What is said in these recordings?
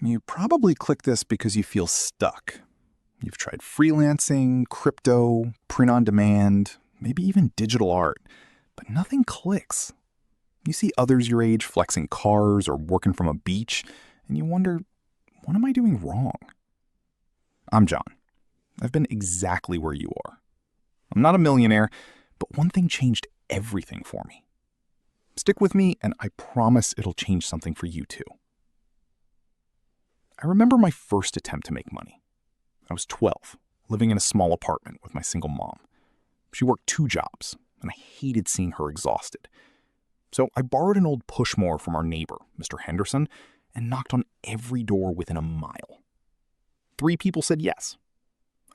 You probably click this because you feel stuck. You've tried freelancing, crypto, print on demand, maybe even digital art, but nothing clicks. You see others your age flexing cars or working from a beach, and you wonder, what am I doing wrong? I'm John. I've been exactly where you are. I'm not a millionaire, but one thing changed everything for me. Stick with me, and I promise it'll change something for you too. I remember my first attempt to make money. I was 12, living in a small apartment with my single mom. She worked 2 jobs, and I hated seeing her exhausted. So I borrowed an old pushmower from our neighbor, Mr. Henderson, and knocked on every door within a mile. 3 people said yes.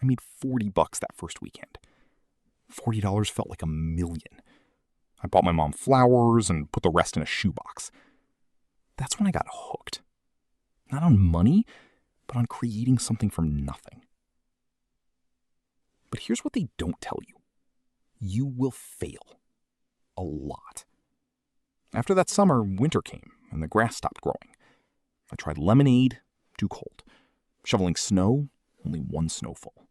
I made $40 that first weekend. $40 felt like $1 million. I bought my mom flowers and put the rest in a shoebox. That's when I got hooked. Not on money, but on creating something from nothing. But here's what they don't tell you. You will fail. A lot. After that summer, winter came and the grass stopped growing. I tried lemonade, too cold. Shoveling snow, only 1 snowfall.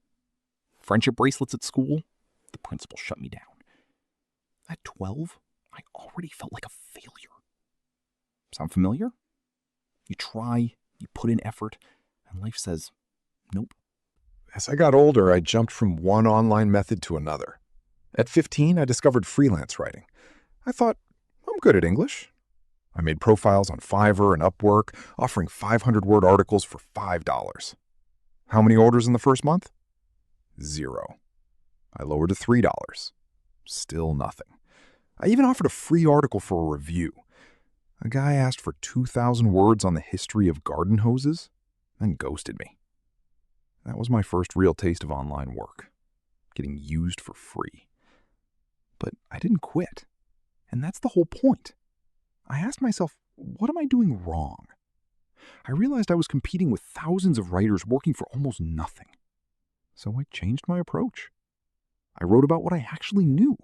Friendship bracelets at school, the principal shut me down. At 12, I already felt like a failure. Sound familiar? You try, you put in effort, and life says, nope. As I got older, I jumped from one online method to another. At 15, I discovered freelance writing. I thought, I'm good at English. I made profiles on Fiverr and Upwork, offering 500-word articles for $5. How many orders in the first month? 0. I lowered to $3. Still nothing. I even offered a free article for a review. A guy asked for 2,000 words on the history of garden hoses, then ghosted me. That was my first real taste of online work, getting used for free. But I didn't quit, and that's the whole point. I asked myself, what am I doing wrong? I realized I was competing with thousands of writers working for almost nothing. So I changed my approach. I wrote about what I actually knew: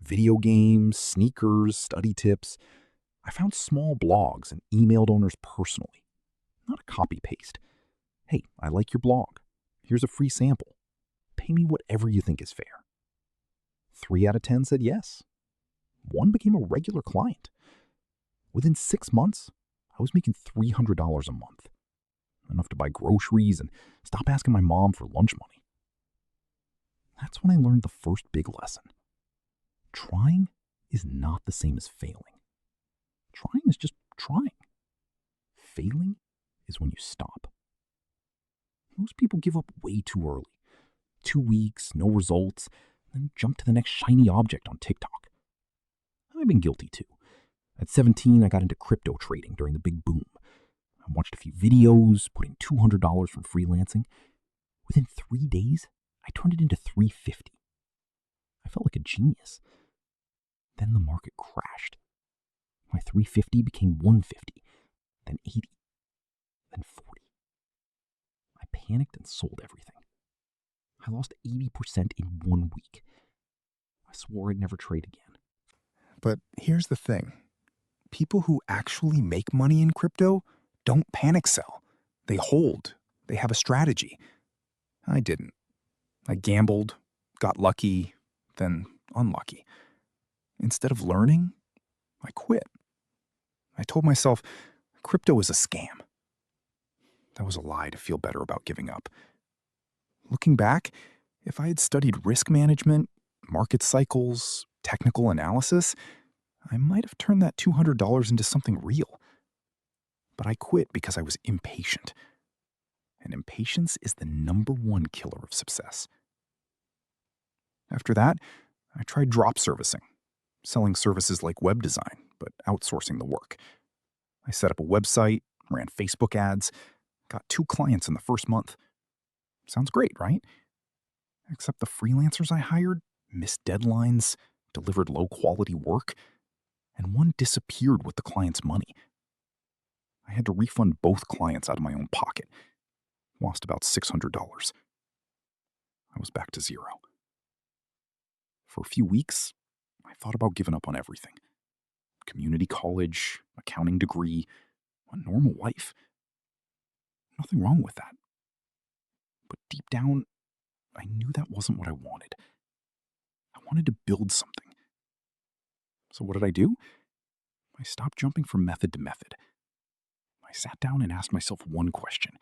video games, sneakers, study tips. I found small blogs and emailed owners personally, not a copy-paste. Hey, I like your blog. Here's a free sample. Pay me whatever you think is fair. 3 out of 10 said yes. 1 became a regular client. Within 6 months, I was making $300 a month, enough to buy groceries and stop asking my mom for lunch money. That's when I learned the first big lesson. Trying is not the same as failing. Trying is just trying. Failing is when you stop. Most people give up way too early. 2 weeks, no results, then jump to the next shiny object on TikTok. I've been guilty too. At 17, I got into crypto trading during the big boom. I watched a few videos, put in $200 from freelancing. Within 3 days, I turned it into $350. I felt like a genius. Then the market crashed. My $350 became $150, then $80, then $40. I panicked and sold everything. I lost 80% in 1 week. I swore I'd never trade again. But here's the thing. People who actually make money in crypto don't panic sell. They hold. They have a strategy. I didn't. I gambled, got lucky, then unlucky. Instead of learning, I quit. I told myself crypto is a scam. That was a lie to feel better about giving up. Looking back, if I had studied risk management, market cycles, technical analysis, I might have turned that $200 into something real. But I quit because I was impatient. And impatience is the #1 killer of success. After that, I tried drop servicing, selling services like web design, but outsourcing the work. I set up a website, ran Facebook ads, got 2 clients in the first month. Sounds great, right? Except the freelancers I hired missed deadlines, delivered low-quality work, and one disappeared with the client's money. I had to refund both clients out of my own pocket. Lost about $600. I was back to 0. For a few weeks, I thought about giving up on everything. Community college, accounting degree, a normal life. Nothing wrong with that. But deep down, I knew that wasn't what I wanted. I wanted to build something. So what did I do? I stopped jumping from method to method. I sat down and asked myself one question.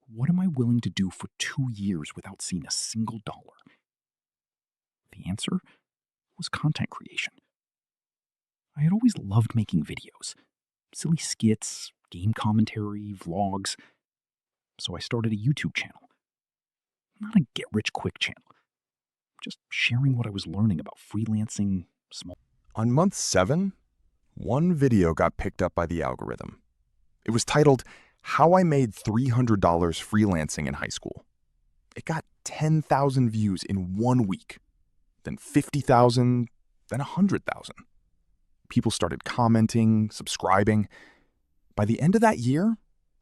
What am I willing to do for 2 years without seeing a single dollar? The answer was content creation. I had always loved making videos, silly skits, game commentary, vlogs. So I started a YouTube channel. Not a get-rich-quick channel. Just sharing what I was learning about freelancing, small. On month 7, one video got picked up by the algorithm. It was titled, How I Made $300 Freelancing in High School. It got 10,000 views in 1 week, then 50,000, then 100,000. People started commenting, subscribing. By the end of that year,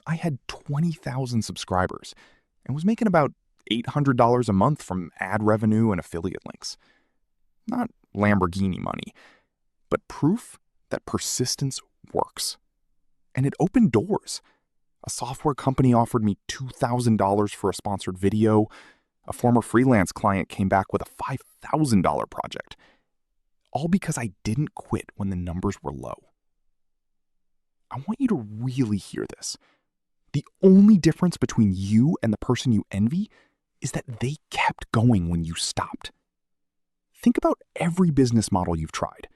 I had 20,000 subscribers and was making about $800 a month from ad revenue and affiliate links. Not Lamborghini money, but proof that persistence works. And it opened doors. A software company offered me $2,000 for a sponsored video. A former freelance client came back with a $5,000 project. All because I didn't quit when the numbers were low. I want you to really hear this. The only difference between you and the person you envy is that they kept going when you stopped. Think about every business model you've tried.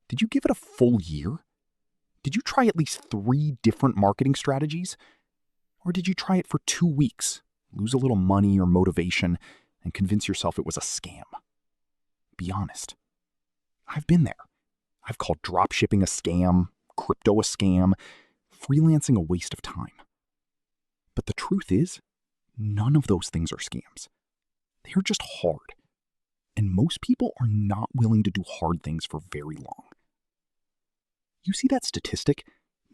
Did you give it a full year? Did you try at least 3 different marketing strategies? Or did you try it for 2 weeks, lose a little money or motivation, and convince yourself it was a scam? Be honest. I've been there. I've called dropshipping a scam, crypto a scam, freelancing a waste of time. But the truth is, none of those things are scams. They're just hard. And most people are not willing to do hard things for very long. You see that statistic?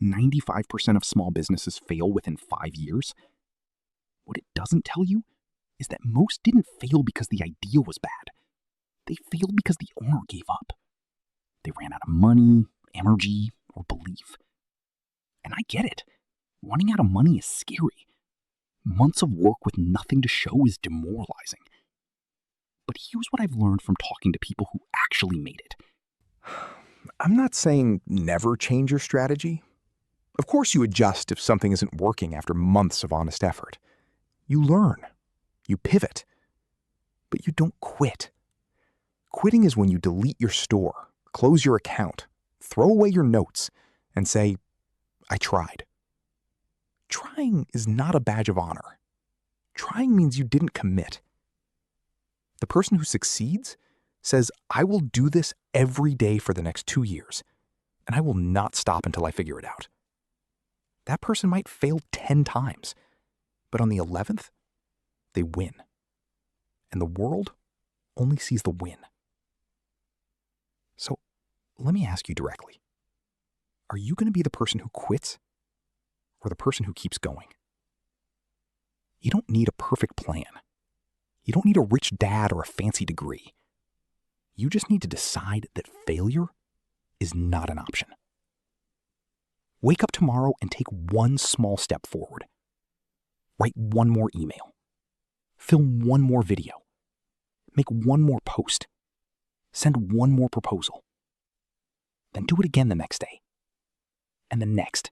95% of small businesses fail within 5 years. What it doesn't tell you is that most didn't fail because the idea was bad. They failed because the owner gave up. They ran out of money, energy, or belief. And I get it. Running out of money is scary. Months of work with nothing to show is demoralizing. But here's what I've learned from talking to people who actually made it. I'm not saying never change your strategy. Of course you adjust if something isn't working after months of honest effort. You learn. You pivot. But you don't quit. Quitting is when you delete your store, close your account, throw away your notes, and say, I tried. Trying is not a badge of honor. Trying means you didn't commit. The person who succeeds says, I will do this every day for the next 2 years, and I will not stop until I figure it out. That person might fail 10 times, but on the 11th, they win. And the world only sees the win. So let me ask you directly. Are you going to be the person who quits or the person who keeps going? You don't need a perfect plan. You don't need a rich dad or a fancy degree. You just need to decide that failure is not an option. Wake up tomorrow and take one small step forward. Write one more email. Film one more video. Make one more post. Send one more proposal. Then do it again the next day. And the next.